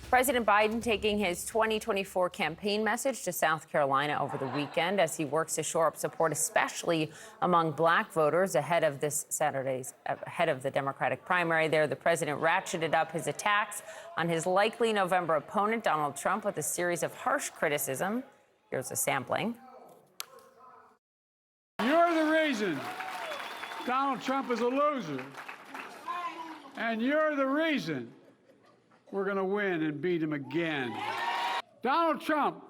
President Biden taking his 2024 campaign message to South Carolina over the weekend as he works to shore up support, especially among black voters ahead of the Democratic primary there. The president ratcheted up his attacks on his likely November opponent, Donald Trump, with a series of harsh criticism. Here's a sampling. You're the reason Donald Trump is a loser. And you're the reason we're going to win and beat him again. Donald Trump,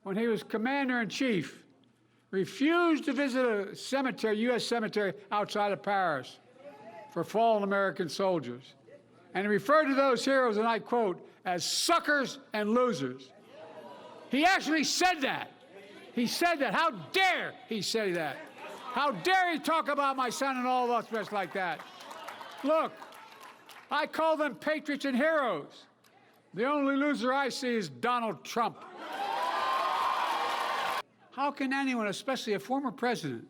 when he was commander-in-chief, refused to visit a cemetery, U.S. cemetery outside of Paris for fallen American soldiers. And he referred to those heroes, and I quote, as suckers and losers. He actually said that. He said that. How dare he say that? How dare he talk about my son and all of us like that? Look, I call them patriots and heroes. The only loser I see is Donald Trump. How can anyone, especially a former president,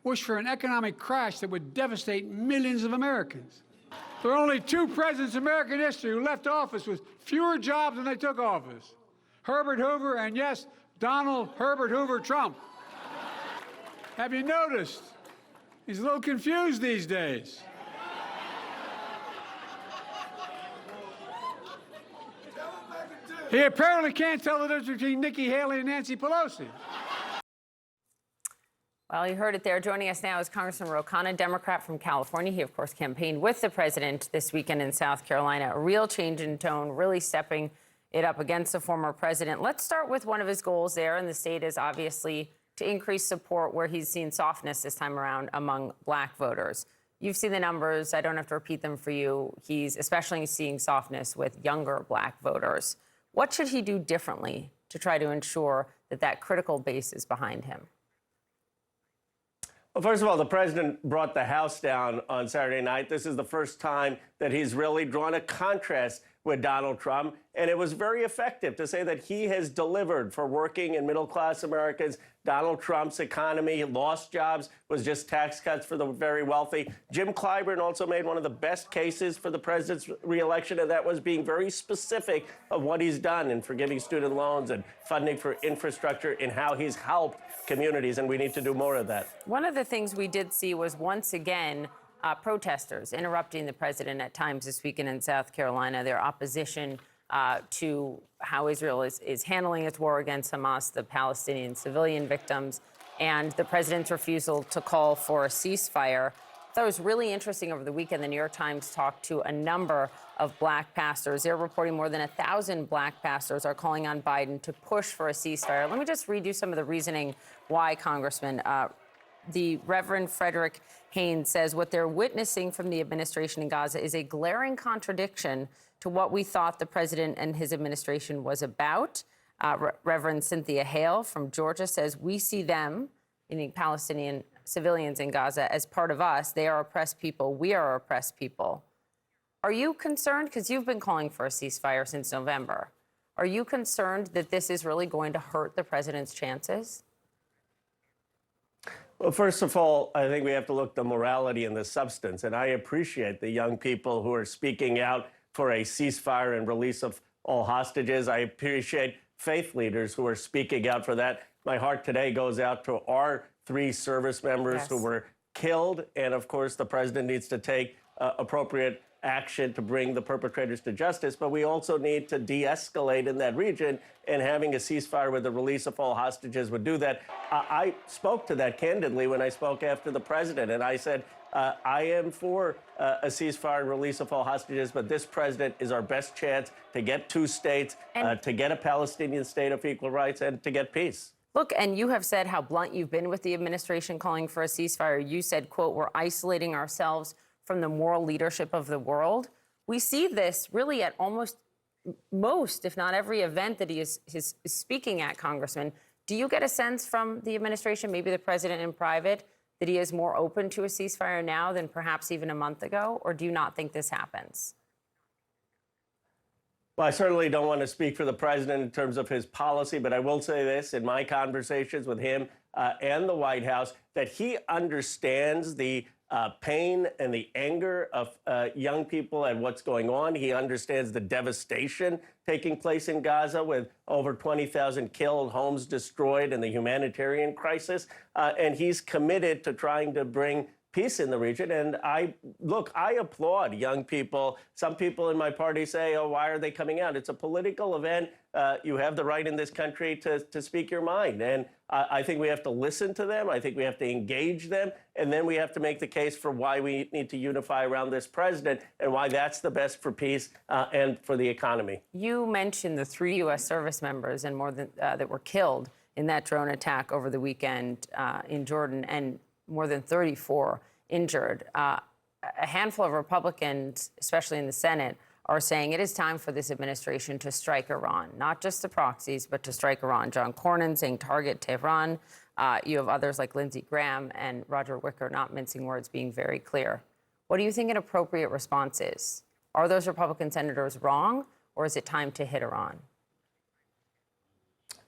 wish for an economic crash that would devastate millions of Americans? There are only two presidents in American history who left office with fewer jobs than they took office. Herbert Hoover and, yes, Donald Herbert Hoover Trump. Have you noticed? He's a little confused these days. He apparently can't tell the difference between Nikki Haley and Nancy Pelosi. Well, you heard it there. Joining us now is Congressman Ro Khanna, Democrat from California. He, of course, campaigned with the president this weekend in South Carolina. A real change in tone, really stepping it up against the former president. Let's start with one of his goals there in the state is obviously to increase support where he's seen softness this time around among black voters. You've seen the numbers. I don't have to repeat them for you. He's especially seeing softness with younger black voters. What should he do differently to try to ensure that that critical base is behind him? Well, first of all, the president brought the House down on Saturday night. This is the first time that he's really drawn a contrast with Donald Trump, and it was very effective to say that he has delivered for working and middle-class Americans. Donald Trump's economy lost jobs, was just tax cuts for the very wealthy. Jim Clyburn also made one of the best cases for the president's reelection, and that was being very specific of what he's done in forgiving student loans and funding for infrastructure and how he's helped communities, and we need to do more of that. One of the things we did see was once again protesters interrupting the president at times this weekend in South Carolina, their opposition to how Israel is handling its war against Hamas, the Palestinian civilian victims, and the president's refusal to call for a ceasefire. I thought it was really interesting over the weekend. The New York Times talked to a number of black pastors. They're reporting more than 1,000 black pastors are calling on Biden to push for a ceasefire. Let me just read you some of the reasoning why, Congressman. The Reverend Frederick Haynes says what they're witnessing from the administration in Gaza is a glaring contradiction to what we thought the president and his administration was about. Reverend Cynthia Hale from Georgia says we see them, meaning Palestinian civilians in Gaza, as part of us. They are oppressed people. We are oppressed people. Are you concerned? Because you've been calling for a ceasefire since November. Are you concerned that this is really going to hurt the president's chances? Well, first of all, I think we have to look at the morality and the substance. And I appreciate the young people who are speaking out for a ceasefire and release of all hostages. I appreciate faith leaders who are speaking out for that. My heart today goes out to our 3 service members who were killed. And of course, the president needs to take appropriate action to bring the perpetrators to justice. But we also need to de-escalate in that region, and having a ceasefire with the release of all hostages would do that. I spoke to that candidly when I spoke after the president, and I said, I am for a ceasefire and release of all hostages, but this president is our best chance to get 2 states, to get a Palestinian state of equal rights, and to get peace. Look, and you have said how blunt you've been with the administration calling for a ceasefire. You said, quote, we're isolating ourselves from the moral leadership of the world. We see this really at almost most, if not every event that he is speaking at, Congressman. Do you get a sense from the administration, maybe the president in private, that he is more open to a ceasefire now than perhaps even a month ago? Or do you not think this happens? Well, I certainly don't want to speak for the president in terms of his policy, but I will say this in my conversations with him and the White House, that he understands the pain and the anger of young people at what's going on. He understands the devastation taking place in Gaza with over 20,000 killed, homes destroyed, and the humanitarian crisis. And he's committed to trying to bring peace in the region. And I applaud young people. Some people in my party say, oh, why are they coming out? It's a political event. You have the right in this country to speak your mind. And I think we have to listen to them. I think we have to engage them. And then we have to make the case for why we need to unify around this president and why that's the best for peace and for the economy. You mentioned the 3 U.S. service members and more than that were killed in that drone attack over the weekend in Jordan, and more than 34 injured. A handful of Republicans, especially in the Senate, are saying it is time for this administration to strike Iran, not just the proxies, but to strike Iran. John Cornyn saying target Tehran. You have others like Lindsey Graham and Roger Wicker, not mincing words, being very clear. What do you think an appropriate response is? Are those Republican senators wrong, or is it time to hit Iran?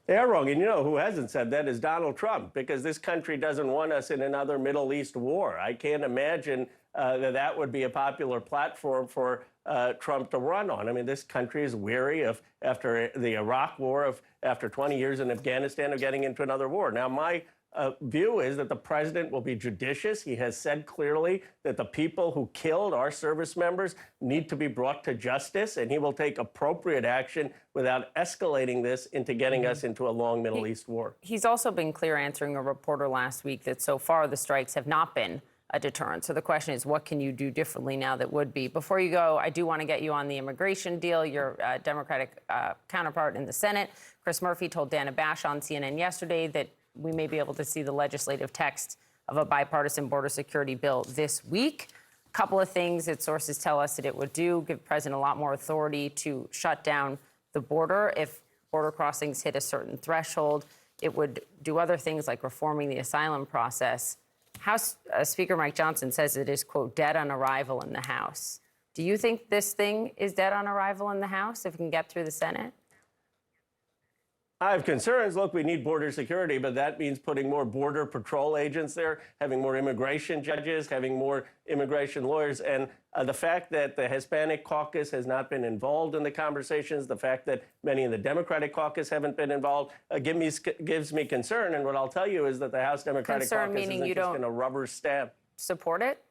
They're wrong. And you know who hasn't said that is Donald Trump, because this country doesn't want us in another Middle East war. I can't imagine that would be a popular platform for Trump to run on. I mean, this country is weary of, after the Iraq war, after 20 years in Afghanistan, of getting into another war. Now, my view is that the president will be judicious. He has said clearly that the people who killed our service members need to be brought to justice, and he will take appropriate action without escalating this into getting us into a long Middle East war. He's also been clear answering a reporter last week that so far the strikes have not been a deterrent. So the question is, what can you do differently now that would be? Before you go, I do want to get you on the immigration deal. Your Democratic counterpart in the Senate, Chris Murphy, told Dana Bash on CNN yesterday that we may be able to see the legislative text of a bipartisan border security bill this week. A couple of things that sources tell us that it would do: give the president a lot more authority to shut down the border if border crossings hit a certain threshold. It would do other things like reforming the asylum process. House Speaker Mike Johnson says it is, quote, dead on arrival in the House. Do you think this thing is dead on arrival in the House if it can get through the Senate? I have concerns. Look, we need border security, but that means putting more border patrol agents there, having more immigration judges, having more immigration lawyers. And the fact that the Hispanic caucus has not been involved in the conversations, the fact that many in the Democratic caucus haven't been involved, gives me concern. And what I'll tell you is that the House Democratic caucus isn't just going to rubber stamp. Support it?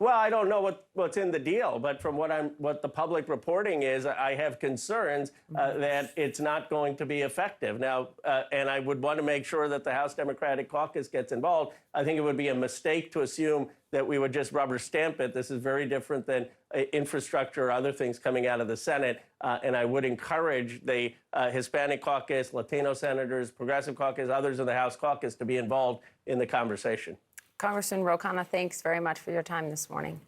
Well, I don't know what's in the deal, but from what the public reporting is, I have concerns that it's not going to be effective. Now, and I would want to make sure that the House Democratic Caucus gets involved. I think it would be a mistake to assume that we would just rubber stamp it. This is very different than infrastructure or other things coming out of the Senate. And I would encourage the Hispanic caucus, Latino senators, Progressive caucus, others in the House caucus to be involved in the conversation. Congressman Ro Khanna, thanks very much for your time this morning.